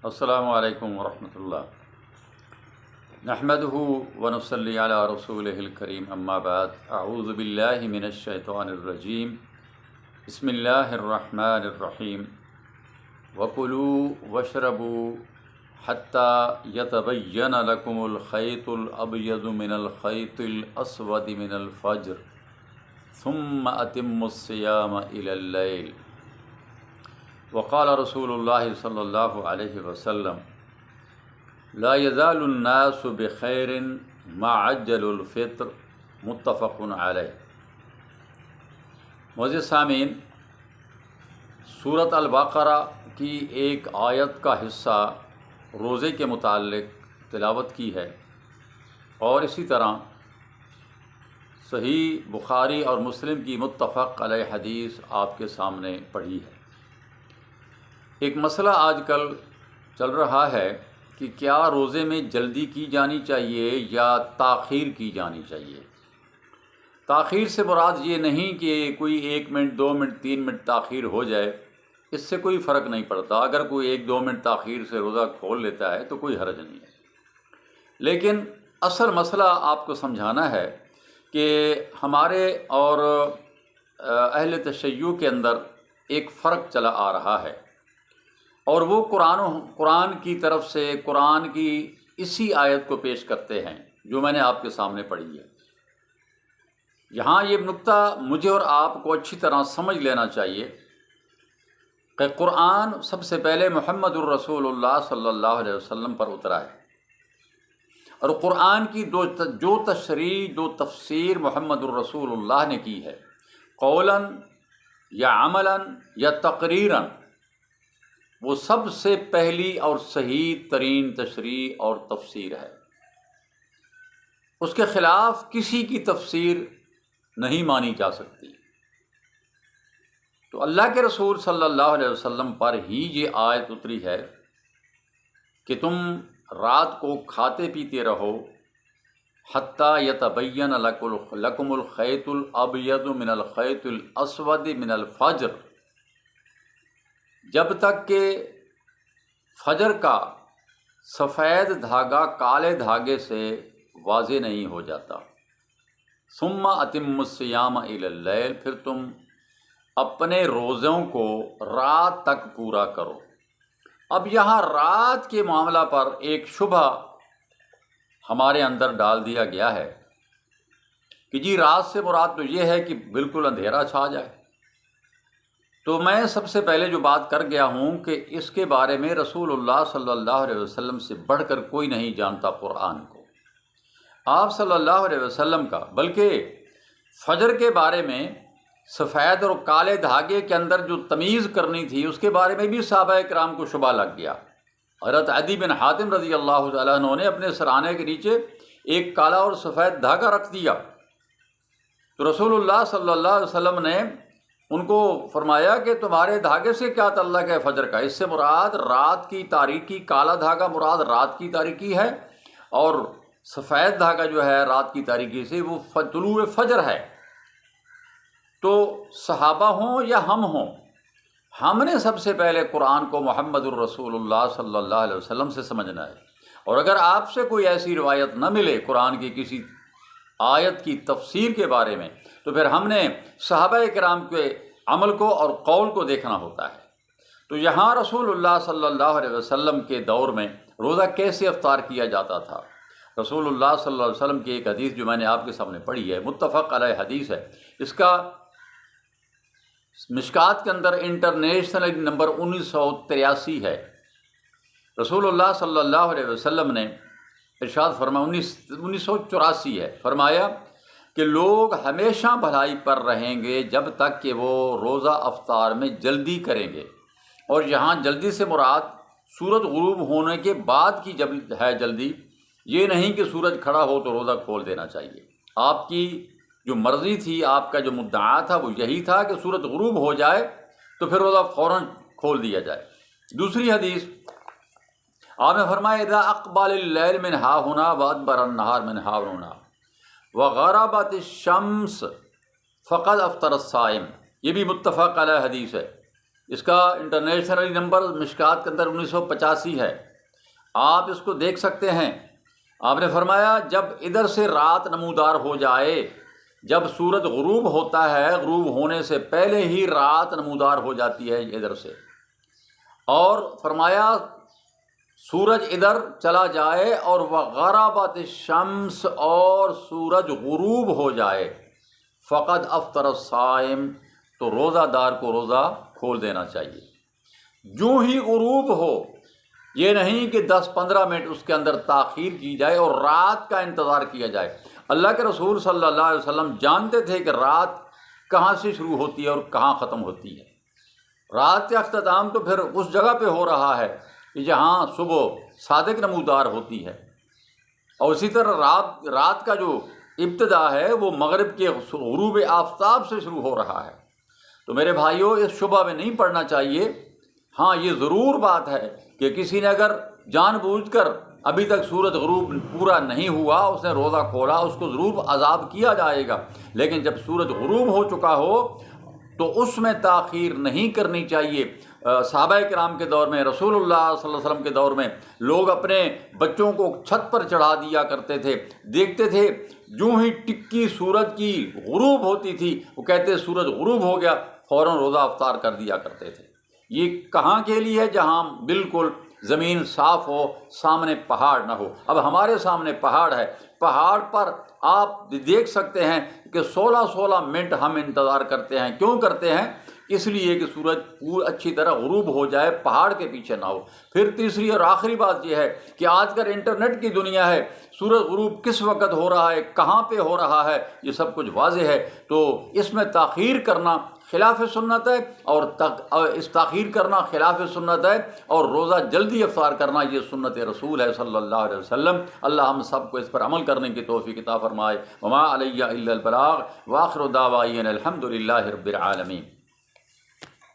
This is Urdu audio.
السلام علیکم ورحمۃ اللہ نحمدہ ونصلی علی رسولہ الکریم اما بعد اعوذ باللہ من الشیطان الرجیم بسم اللہ الرحمن الرحیم وکلوا واشربوا حتی یتبین لکم الخیط الابیض من الخیط الاسود من الفجر ثم اتموا الصیام الی اللیل وقال رسول اللہ صلی اللہ علیہ وسلم لا یزال الناس بخیر ما عجل الفطر متفق علیہ۔ معزز سامعین، سورۃ البقرہ کی ایک آیت کا حصہ روزے کے متعلق تلاوت کی ہے اور اسی طرح صحیح بخاری اور مسلم کی متفق علیہ حدیث آپ کے سامنے پڑھی ہے۔ ایک مسئلہ آج کل چل رہا ہے کہ کیا روزے میں جلدی کی جانی چاہیے یا تاخیر کی جانی چاہیے۔ تاخیر سے مراد یہ نہیں کہ کوئی 1 منٹ 2 منٹ 3 منٹ تاخیر ہو جائے، اس سے کوئی فرق نہیں پڑتا۔ اگر کوئی 1-2 منٹ تاخیر سے روزہ کھول لیتا ہے تو کوئی حرج نہیں ہے، لیکن اصل مسئلہ آپ کو سمجھانا ہے کہ ہمارے اور اہل تشیع کے اندر ایک فرق چلا آ رہا ہے، اور وہ قرآن کی طرف سے قرآن کی اسی آیت کو پیش کرتے ہیں جو میں نے آپ کے سامنے پڑھی ہے۔ یہاں یہ نقطہ مجھے اور آپ کو اچھی طرح سمجھ لینا چاہیے کہ قرآن سب سے پہلے محمد الرسول اللہ صلی اللہ علیہ وسلم پر اترا ہے، اور قرآن کی جو تشریح جو تفسیر محمد الرسول اللہ نے کی ہے، قولاً یا عملاً یا تقریراً، وہ سب سے پہلی اور صحیح ترین تشریح اور تفسیر ہے۔ اس کے خلاف کسی کی تفسیر نہیں مانی جا سکتی۔ تو اللہ کے رسول صلی اللہ علیہ وسلم پر ہی یہ آیت اتری ہے کہ تم رات کو کھاتے پیتے رہو حتی یتبین لکم الخیط الابیض من الخیط الاسود من الفجر، جب تک کہ فجر کا سفید دھاگا کالے دھاگے سے واضح نہیں ہو جاتا۔ ثم اتموا الصیام الی اللیل، پھر تم اپنے روزوں کو رات تک پورا کرو۔ اب یہاں رات کے معاملہ پر ایک شبہ ہمارے اندر ڈال دیا گیا ہے کہ جی رات سے مراد تو یہ ہے کہ بالکل اندھیرا چھا جائے۔ تو میں سب سے پہلے جو بات کر گیا ہوں کہ اس کے بارے میں رسول اللہ صلی اللہ علیہ وسلم سے بڑھ کر کوئی نہیں جانتا قرآن کو۔ آپ صلی اللہ علیہ وسلم کا بلکہ فجر کے بارے میں سفید اور کالے دھاگے کے اندر جو تمیز کرنی تھی، اس کے بارے میں بھی صحابہ کرام کو شبہ لگ گیا۔ حضرت عدی بن حاتم رضی اللہ تعالیٰ عنہ نے اپنے سرانے کے نیچے ایک کالا اور سفید دھاگا رکھ دیا، تو رسول اللہ صلی اللہ علیہ وسلم نے ان کو فرمایا کہ تمہارے دھاگے سے کیا تعلق ہے فجر کا؟ اس سے مراد رات کی تاریکی، کالا دھاگا مراد رات کی تاریکی ہے، اور سفید دھاگا جو ہے رات کی تاریکی سے وہ طلوع فجر ہے۔ تو صحابہ ہوں یا ہم ہوں، ہم نے سب سے پہلے قرآن کو محمد الرسول اللہ صلی اللہ علیہ وسلم سے سمجھنا ہے، اور اگر آپ سے کوئی ایسی روایت نہ ملے قرآن کی کسی آیت کی تفسیر کے بارے میں، تو پھر ہم نے صحابہ کرام کے عمل کو اور قول کو دیکھنا ہوتا ہے۔ تو یہاں رسول اللہ صلی اللہ علیہ وسلم کے دور میں روزہ کیسے افطار کیا جاتا تھا؟ رسول اللہ صلی اللہ علیہ وسلم کی ایک حدیث جو میں نے آپ کے سامنے پڑھی ہے، متفق علیہ حدیث ہے، اس کا مشکات کے اندر انٹرنیشنل نمبر 1983 ہے۔ رسول اللہ صلی اللہ علیہ وسلم نے ارشاد فرمایا، 1984 ہے، فرمایا کہ لوگ ہمیشہ بھلائی پر رہیں گے جب تک کہ وہ روزہ افطار میں جلدی کریں گے، اور یہاں جلدی سے مراد سورج غروب ہونے کے بعد کی جب ہے جلدی، یہ نہیں کہ سورج کھڑا ہو تو روزہ کھول دینا چاہیے۔ آپ کی جو مرضی تھی، آپ کا جو مدعا تھا وہ یہی تھا کہ سورج غروب ہو جائے تو پھر روزہ فوراً کھول دیا جائے۔ دوسری حدیث آپ نے فرمایا اذا اقبل اللیل من ہا ہنا وادبر النہار من ہا ہنا وغربت الشمس فقد افطر الصائم، یہ بھی متفق علیہ حدیث ہے۔ اس کا انٹرنیشنل نمبر مشکات کے اندر 1985 ہے، آپ اس کو دیکھ سکتے ہیں۔ آپ نے فرمایا جب ادھر سے رات نمودار ہو جائے، جب سورج غروب ہوتا ہے، غروب ہونے سے پہلے ہی رات نمودار ہو جاتی ہے ادھر سے، اور فرمایا سورج ادھر چلا جائے اور وغربت الشمس، اور سورج غروب ہو جائے، فقد افطر الصائم، تو روزہ دار کو روزہ کھول دینا چاہیے۔ جو ہی غروب ہو، یہ نہیں کہ 10-15 منٹ اس کے اندر تاخیر کی جائے اور رات کا انتظار کیا جائے۔ اللہ کے رسول صلی اللہ علیہ وسلم جانتے تھے کہ رات کہاں سے شروع ہوتی ہے اور کہاں ختم ہوتی ہے۔ رات کا اختتام تو پھر اس جگہ پہ ہو رہا ہے کہ جہاں صبح صادق نمودار ہوتی ہے، اور اسی طرح رات کا جو ابتدا ہے وہ مغرب کے غروب آفتاب سے شروع ہو رہا ہے۔ تو میرے بھائیوں، اس شبہ میں نہیں پڑنا چاہیے۔ ہاں، یہ ضرور بات ہے کہ کسی نے اگر جان بوجھ کر ابھی تک سورج غروب پورا نہیں ہوا، اس نے روزہ کھولا، اس کو ضرور عذاب کیا جائے گا، لیکن جب سورج غروب ہو چکا ہو تو اس میں تاخیر نہیں کرنی چاہیے۔ صحابہ کرام کے دور میں، رسول اللہ صلی اللہ علیہ وسلم کے دور میں، لوگ اپنے بچوں کو چھت پر چڑھا دیا کرتے تھے، دیکھتے تھے جو ہی ٹکی سورج کی غروب ہوتی تھی وہ کہتے سورج غروب ہو گیا، فوراً روزہ افطار کر دیا کرتے تھے۔ یہ کہاں کے لیے ہے؟ جہاں بالکل زمین صاف ہو، سامنے پہاڑ نہ ہو۔ اب ہمارے سامنے پہاڑ ہے، پہاڑ پر آپ دیکھ سکتے ہیں کہ 16 منٹ ہم انتظار کرتے ہیں۔ کیوں کرتے ہیں؟ اس لیے کہ سورج اچھی طرح غروب ہو جائے، پہاڑ کے پیچھے نہ ہو۔ پھر تیسری اور آخری بات یہ ہے کہ آج کل انٹرنیٹ کی دنیا ہے، سورج غروب کس وقت ہو رہا ہے، کہاں پہ ہو رہا ہے، یہ سب کچھ واضح ہے۔ تو اس میں تاخیر کرنا خلاف سنت ہے، اور اس تاخیر کرنا خلاف سنت ہے، اور روزہ جلدی افطار کرنا یہ سنت رسول ہے صلی اللہ علیہ وسلم۔ اللہ ہم سب کو اس پر عمل کرنے کی توفیق عطا فرمائے۔ وما علیہ الا البلاغ، وآخر دعوانا الحمد للہ رب العالمین۔